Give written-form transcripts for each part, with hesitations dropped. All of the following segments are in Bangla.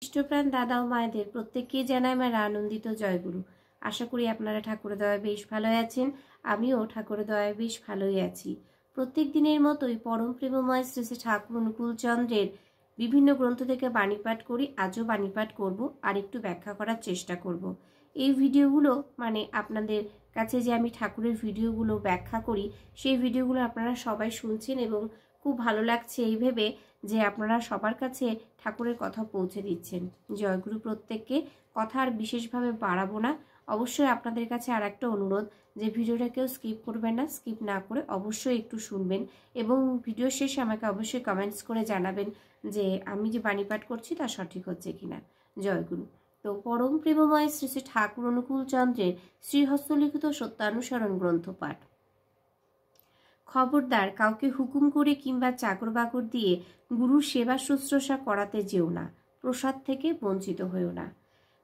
ইষ্টপ্রাণ দাদা ও মায়েদের প্রত্যেককেই জানাই আমার আনন্দিত জয়গুরু। আশা করি আপনারা ঠাকুরের দয়ায় বেশ ভালোই আছেন। আমিও ঠাকুরের দয়ায় বেশ ভালোই আছি। প্রত্যেক দিনের মতোই পরম প্রেমময় শ্রী শ্রী ঠাকুর অনুকূল চন্দ্রের বিভিন্ন গ্রন্থ থেকে বাণী পাঠ করি। আজও বাণী পাঠ করব আর একটু ব্যাখ্যা করার চেষ্টা করব। এই ভিডিওগুলো মানে আপনাদের কাছে যে আমি ঠাকুরের ভিডিওগুলো ব্যাখ্যা করি, সেই ভিডিওগুলো আপনারা সবাই শুনছেন এবং খুব ভালো লাগছে এই ভেবে যে আপনারা সবার কাছে ঠাকুরের কথা পৌঁছে দিচ্ছেন। জয়গুরু প্রত্যেককে। কথা আর বিশেষভাবে বাড়াবো না। অবশ্যই আপনাদের কাছে আর একটা অনুরোধ যে ভিডিওটা কেউ স্কিপ করবেন না, স্কিপ না করে অবশ্যই একটু শুনবেন এবং ভিডিও শেষে আমাকে অবশ্যই কমেন্টস করে জানাবেন যে আমি যে বাণী পাঠ করছি তা সঠিক হচ্ছে কিনা। জয়গুরু। তো পরম প্রেমময় শ্রী শ্রী ঠাকুর অনুকূল চন্দ্রের শ্রীহস্তলিখিত সত্যানুসরণ গ্রন্থ পাঠ। খবরদার কাউকে হুকুম করে কিংবা চাকর বাকর দিয়ে গুরুর সেবা শুশ্রূষা করাতে যেও না, প্রসাদ থেকে বঞ্চিত হয়েও না।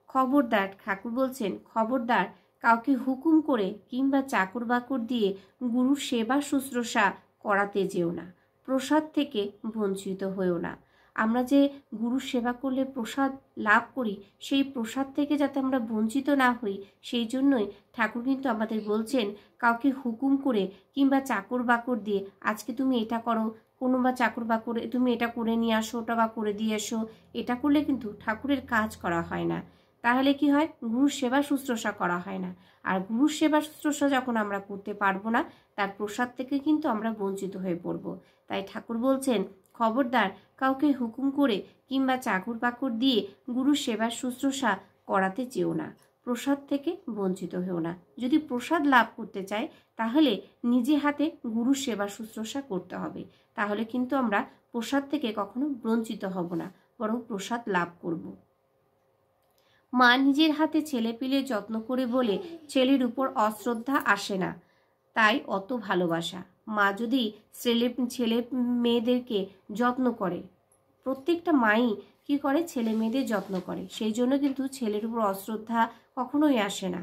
খবরদার, ঠাকুর বলছেন খবরদার কাউকে হুকুম করে কিংবা চাকর বাকর দিয়ে গুরুর সেবা শুশ্রূষা করাতে যেও না, প্রসাদ থেকে বঞ্চিত হয়েও না। আমরা যে গুরুর সেবা করলে প্রসাদ লাভ করি, সেই প্রসাদ থেকে যাতে আমরা বঞ্চিত না হই, সেই জন্যই ঠাকুর কিন্তু আমাদের বলছেন কাউকে হুকুম করে কিংবা চাকর বাকর দিয়ে আজকে তুমি এটা করো, কোনো বা চাকর বাকর তুমি এটা করে নিয়ে আসো, ওটা বা করে দিয়ে এসো, এটা করলে কিন্তু ঠাকুরের কাজ করা হয় না। তাহলে কি হয়? গুরুর সেবা শুশ্রূষা করা হয় না। আর গুরুর সেবা শুশ্রূষা যখন আমরা করতে পারবো না, তার প্রসাদ থেকে কিন্তু আমরা বঞ্চিত হয়ে পড়ব। তাই ঠাকুর বলছেন খবরদার কাউকে হুকুম করে কিংবা চাকর বাকর দিয়ে গুরুর সেবা শুশ্রূষা করাতে চেও না, প্রসাদ থেকে বঞ্চিত হও না। যদি প্রসাদ লাভ করতে চাই তাহলে নিজে হাতে গুরুর সেবা শুশ্রূষা করতে হবে। তাহলে কিন্তু আমরা প্রসাদ থেকে কখনো বঞ্চিত হব না, বরং প্রসাদ লাভ করব। মা নিজের হাতে ছেলে পিলে যত্ন করে বলে ছেলের উপর অশ্রদ্ধা আসে না, তাই অত ভালোবাসা। মা যদি ছেলে মেয়েদেরকে যত্ন করে, প্রত্যেকটা মাই কি করে? ছেলে মেয়েদের যত্ন করে, সেই জন্য কিন্তু ছেলের উপর অশ্রদ্ধা কখনোই আসে না।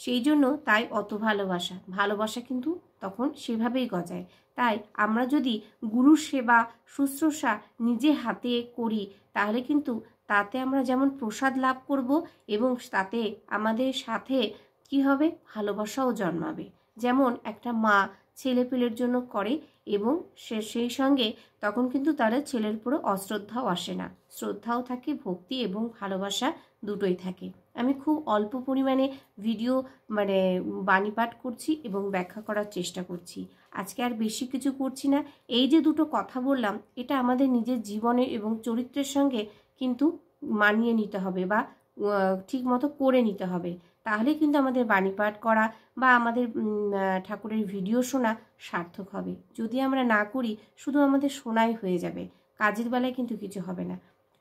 সেই জন্য তাই অত ভালোবাসা। ভালোবাসা কিন্তু তখন সেভাবেই গজায়। তাই আমরা যদি গুরুর সেবা শুশ্রূষা নিজে হাতে করি তাহলে কিন্তু তাতে আমরা যেমন প্রসাদ লাভ করব এবং তাতে আমাদের সাথে কি হবে? ভালোবাসাও জন্মাবে। যেমন একটা মা ছেলে পেলের জন্য করে এবং সেই সঙ্গে তখন কিন্তু তাদের ছেলের উপরে অশ্রদ্ধাও আসে না, শ্রদ্ধাও থাকে, ভক্তি এবং ভালোবাসা দুটোই থাকে। আমি খুব অল্প পরিমাণে ভিডিও বাণী পাঠ করছি এবং ব্যাখ্যা করার চেষ্টা করছি। আজকে আর বেশি কিছু করছি না। এই যে দুটো কথা বললাম, এটা আমাদের নিজের জীবনে এবং চরিত্রের সঙ্গে কিন্তু মানিয়ে নিতে হবে বা ঠিক মতো করে নিতে হবে। তাহলে কিন্তু আমাদের বাণী পাঠ করা বা আমাদের ঠাকুরের ভিডিও শোনা সার্থক হবে। যদি আমরা না করি শুধু আমাদের শোনাই হয়ে যাবে, কাজের বেলায় কিন্তু কিছু হবে না।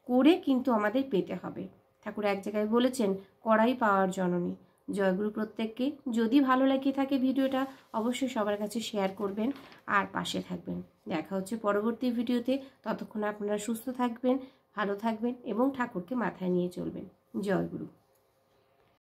করে কিন্তু আমাদের পেতে হবে। ঠাকুর এক জায়গায় বলেছেন করাই পাওয়ার জননী। জয়গুরু প্রত্যেককে। যদি ভালো লাগে থাকে ভিডিওটা অবশ্যই সবার কাছে শেয়ার করবেন আর পাশে থাকবেন। দেখা হচ্ছে পরবর্তী ভিডিওতে। ততক্ষণ আপনারা সুস্থ থাকবেন, ভালো থাকবেন এবং ঠাকুরকে মাথায় নিয়ে চলবেন। জয়গুরু।